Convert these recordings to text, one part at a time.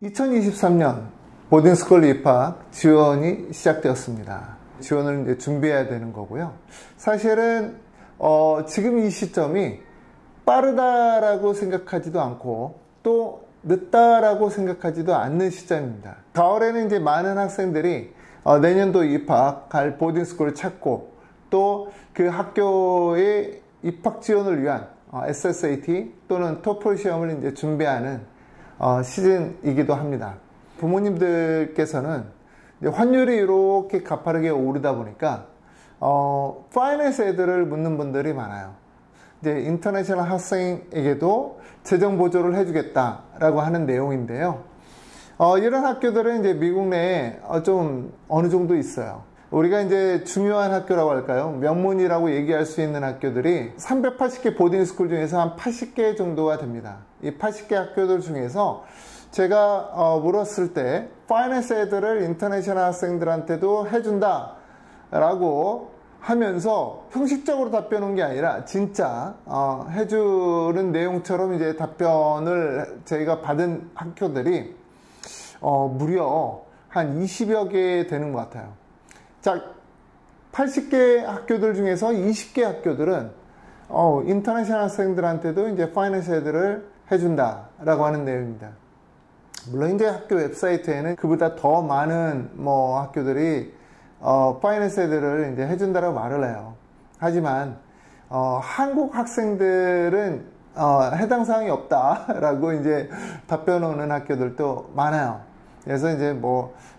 2023년 보딩스쿨 입학 지원이 시작되었습니다. 지원을 이제 준비해야 되는 거고요. 사실은 지금 이 시점이 빠르다라고 생각하지도 않고 또 늦다라고 생각하지도 않는 시점입니다. 가을에는 이제 많은 학생들이 내년도 입학할 보딩스쿨을 찾고 또 그 학교의 입학 지원을 위한 SSAT 또는 토플 시험을 이제 준비하는 시즌이기도 합니다. 부모님들께서는 환율이 이렇게 가파르게 오르다 보니까 파이낸스 애들을 묻는 분들이 많아요. 이제 인터내셔널 학생에게도 재정 보조를 해주겠다라고 하는 내용인데요. 이런 학교들은 이제 미국 내에 좀 어느 정도 있어요. 우리가 이제 중요한 학교라고 할까요? 명문이라고 얘기할 수 있는 학교들이 380개 보딩스쿨 중에서 한 80개 정도가 됩니다. 이 80개 학교들 중에서 제가 물었을 때 파이낸스 애들을 인터내셔널 학생들한테도 해준다 라고 하면서 형식적으로 답변한 게 아니라 진짜 해주는 내용처럼 이제 답변을 저희가 받은 학교들이 무려 한 20여 개 되는 것 같아요. 자, 80개 학교들 중에서 20개 학교들은 인터내셔널 학생들한테도 이제 파이낸스 애들을 해준다라고 하는 내용입니다. 물론 이제 학교 웹사이트에는 그보다 더 많은 학교들이 파이낸스 애들을 이제 해준다라고 말을 해요. 하지만 한국 학생들은 해당 사항이 없다라고 이제 답변 오는 학교들도 많아요. 그래서 이제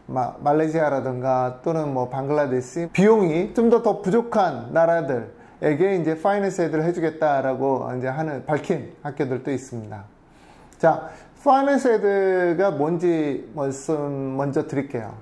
말레이시아라든가 또는 방글라데시 비용이 좀 더 부족한 나라들에게 이제 파이낸스 애들을 해주겠다라고 이제 밝힌 학교들도 있습니다. 자, 파이낸스 애드가 뭔지 먼저 드릴게요.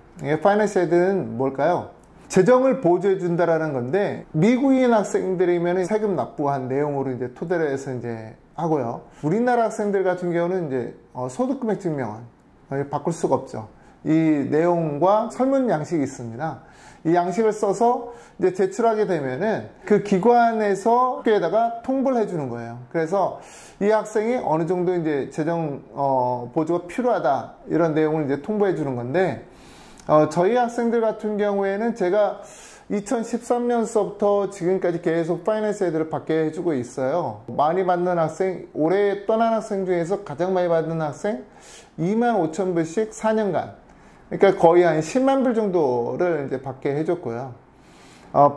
파이낸스 애드는 뭘까요? 재정을 보조해 준다라는 건데 미국인 학생들이면 세금 납부한 내용으로 이제 토대로 해서 이제 하고요. 우리나라 학생들 같은 경우는 이제 소득금액 증명은 바꿀 수가 없죠. 이 내용과 설문 양식이 있습니다. 이 양식을 써서 이제 제출하게 되면은 그 기관에서 학교에다가 통보를 해주는 거예요. 그래서 이 학생이 어느 정도 이제 재정 보조가 필요하다 이런 내용을 이제 통보해 주는 건데 저희 학생들 같은 경우에는 제가 2013년서부터 지금까지 계속 파이낸스 애들을 받게 해주고 있어요. 많이 받는 학생, 올해 떠난 학생 중에서 가장 많이 받는 학생 25,000불씩 4년간, 그러니까 거의 한 10만 불 정도를 이제 받게 해줬고요.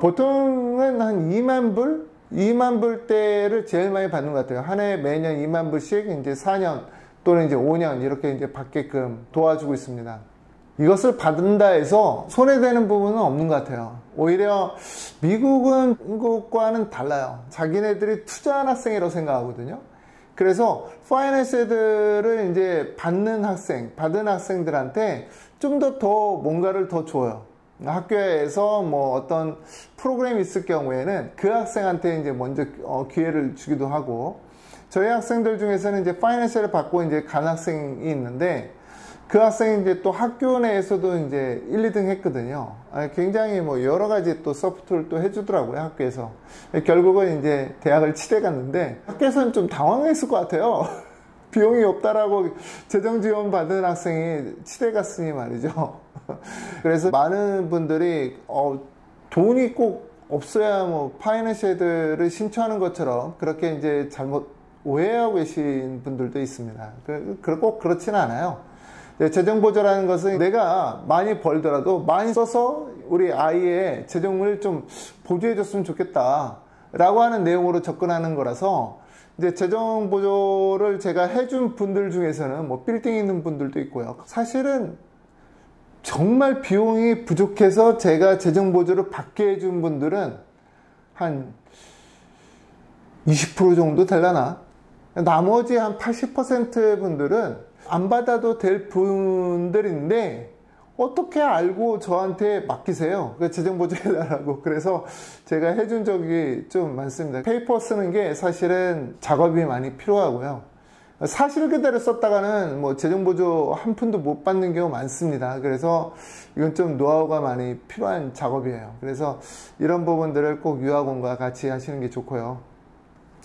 보통은 한 2만 불대를 제일 많이 받는 것 같아요. 한 해 매년 2만 불씩 이제 4년 또는 이제 5년 이렇게 이제 받게끔 도와주고 있습니다. 이것을 받는다 해서 손해되는 부분은 없는 것 같아요. 오히려 미국은 한국과는 달라요. 자기네들이 투자한 학생이라고 생각하거든요. 그래서 파이낸스 애들을 이제 받은 학생들한테 좀 더 뭔가를 더 줘요. 학교에서 어떤 프로그램이 있을 경우에는 그 학생한테 이제 먼저 기회를 주기도 하고, 저희 학생들 중에서는 이제 파이낸스를 받고 이제 간 학생이 있는데 그 학생이 이제 또 학교 내에서도 이제 1, 2등 했거든요. 굉장히 여러 가지 또 서포트를 또 해주더라고요, 학교에서. 결국은 이제 대학을 치대 갔는데 학교에서는 좀 당황했을 것 같아요. 비용이 없다라고 재정 지원 받은 학생이 치대 갔으니 말이죠. 그래서 많은 분들이 돈이 꼭 없어야 파이낸스 애들을 신청하는 것처럼 그렇게 이제 잘못 오해하고 계신 분들도 있습니다. 꼭 그렇지는 않아요. 재정 보조라는 것은 내가 많이 벌더라도 많이 써서 우리 아이의 재정을 좀 보조해 줬으면 좋겠다 라고 하는 내용으로 접근하는 거라서, 이제 재정 보조를 제가 해준 분들 중에서는 빌딩 있는 분들도 있고요. 사실은 정말 비용이 부족해서 제가 재정 보조를 받게 해준 분들은 한 20% 정도 되려나? 나머지 한 80% 분들은 안 받아도 될 분들인데 어떻게 알고 저한테 맡기세요? 재정 보조해달라고. 그래서 제가 해준 적이 좀 많습니다. 페이퍼 쓰는 게 사실은 작업이 많이 필요하고요. 사실 그대로 썼다가는 재정 보조 한 푼도 못 받는 경우 많습니다. 그래서 이건 좀 노하우가 많이 필요한 작업이에요. 그래서 이런 부분들을 꼭 유학원과 같이 하시는 게 좋고요.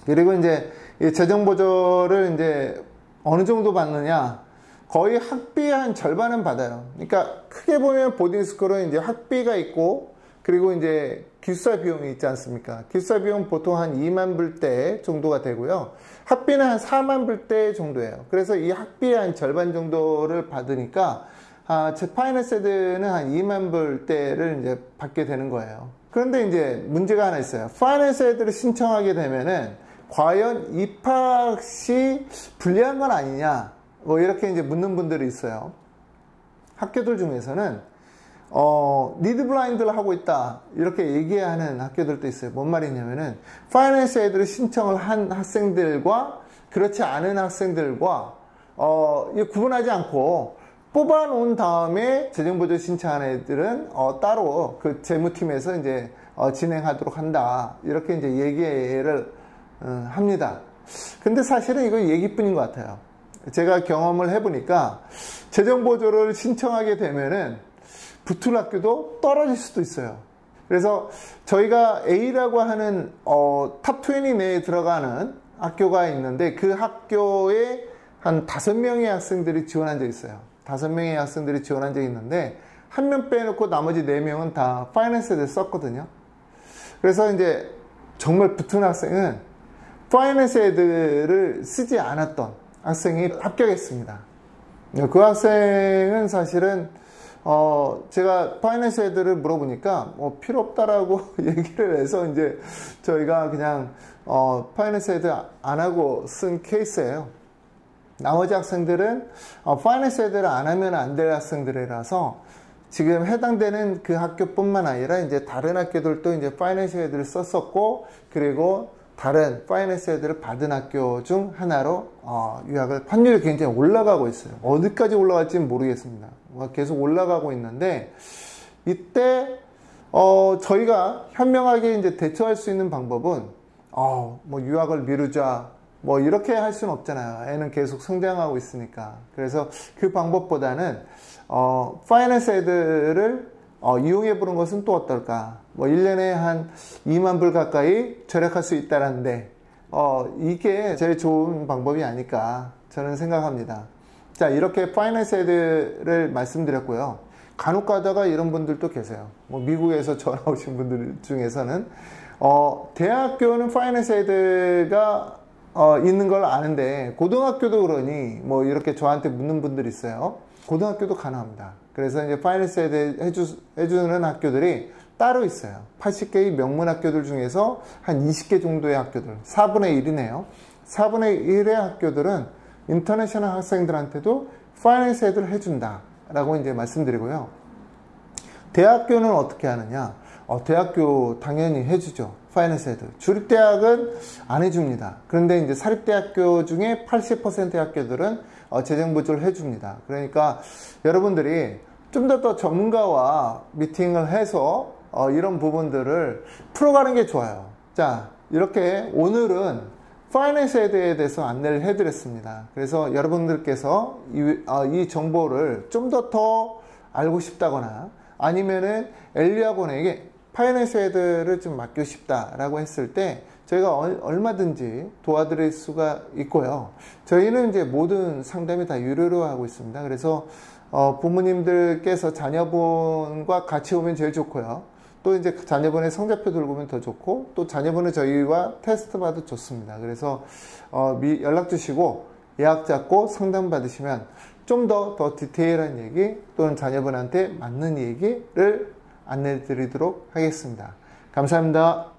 그리고 이제 이 재정 보조를 이제 어느 정도 받느냐, 거의 학비의 한 절반은 받아요. 그러니까 크게 보면 보딩스쿨은 이제 학비가 있고 그리고 이제 기숙사 비용이 있지 않습니까? 기숙사 비용 보통 한 2만 불대 정도가 되고요. 학비는 한 4만 불대 정도예요. 그래서 이 학비의 한 절반 정도를 받으니까 제 파이낸스 애들은 한 2만 불대를 이제 받게 되는 거예요. 그런데 이제 문제가 하나 있어요. 파이낸스 애들을 신청하게 되면은 과연 입학 시 불리한 건 아니냐? 뭐 이렇게 이제 묻는 분들이 있어요. 학교들 중에서는 니드 블라인드를 하고 있다 이렇게 얘기하는 학교들도 있어요. 뭔 말이냐면은 파이낸스 애들을 신청을 한 학생들과 그렇지 않은 학생들과 구분하지 않고 뽑아 놓은 다음에 재정보조 신청한 애들은 따로 그 재무팀에서 이제 진행하도록 한다 이렇게 이제 얘기를 합니다. 근데 사실은 이건 얘기뿐인 것 같아요. 제가 경험을 해보니까 재정보조를 신청하게 되면은 붙을 학교도 떨어질 수도 있어요. 그래서 저희가 A라고 하는 탑 20 내에 들어가는 학교가 있는데 그 학교에 한 5명의 학생들이 지원한 적이 있어요. 5명의 학생들이 지원한 적이 있는데 한 명 빼놓고 나머지 4명은 다 파이낸스를 썼거든요. 그래서 이제 정말 붙은 학생은 파이낸스 애들을 쓰지 않았던 학생이 합격했습니다. 그 학생은 사실은 제가 파이낸스 애들을 물어보니까 필요 없다라고 얘기를 해서 이제 저희가 그냥 파이낸스 애들 안 하고 쓴 케이스예요. 나머지 학생들은 파이낸스 애들을 안 하면 안 될 학생들이라서 지금 해당되는 그 학교뿐만 아니라 이제 다른 학교들도 이제 파이낸스 애들을 썼었고 그리고 다른 파이낸스 애들을 받은 학교 중 하나로 유학을 환율이 굉장히 올라가고 있어요. 어디까지 올라갈지는 모르겠습니다. 계속 올라가고 있는데 이때 저희가 현명하게 이제 대처할 수 있는 방법은 뭐 유학을 미루자 뭐 이렇게 할 수는 없잖아요. 애는 계속 성장하고 있으니까. 그래서 그 방법보다는 파이낸스 애들을 이용해 보는 것은 또 어떨까? 뭐 1년에 한 2만 불 가까이 절약할 수 있다는데 이게 제일 좋은 방법이 아닐까 저는 생각합니다. 자, 이렇게 파이낸스 애들을 말씀드렸고요. 간혹 가다가 이런 분들도 계세요. 뭐 미국에서 전화 오신 분들 중에서는 대학교는 파이낸스 애들가 있는 걸 아는데 고등학교도 그러니 뭐 이렇게 저한테 묻는 분들이 있어요. 고등학교도 가능합니다. 그래서 이제 파이낸스 애들 해주는 학교들이 따로 있어요. 80개의 명문 학교들 중에서 한 20개 정도의 학교들, 4분의 1이네요. 4분의 1의 학교들은 인터내셔널 학생들한테도 파이낸스 애들을 해준다 라고 이제 말씀드리고요. 대학교는 어떻게 하느냐? 대학교 당연히 해주죠. 파이낸스 애들. 주립대학은 안 해줍니다. 그런데 이제 사립대학교 중에 80%의 학교들은 재정보조를 해줍니다. 그러니까 여러분들이 좀 더 전문가와 미팅을 해서 이런 부분들을 풀어가는 게 좋아요. 자, 이렇게 오늘은 파이낸스 애들에 대해서 안내를 해드렸습니다. 그래서 여러분들께서 이 정보를 좀 더 알고 싶다거나 아니면은 엘리학원에게 파이낸스 애들을 좀 맡기고 싶다라고 했을 때 저희가 얼마든지 도와드릴 수가 있고요. 저희는 이제 모든 상담이 다 유료로 하고 있습니다. 그래서 부모님들께서 자녀분과 같이 오면 제일 좋고요. 또 이제 자녀분의 성적표 들고 오면 더 좋고 또 자녀분은 저희와 테스트 받아도 좋습니다. 그래서 연락 주시고 예약 잡고 상담 받으시면 좀 더 디테일한 얘기 또는 자녀분한테 맞는 얘기를 안내 드리도록 하겠습니다. 감사합니다.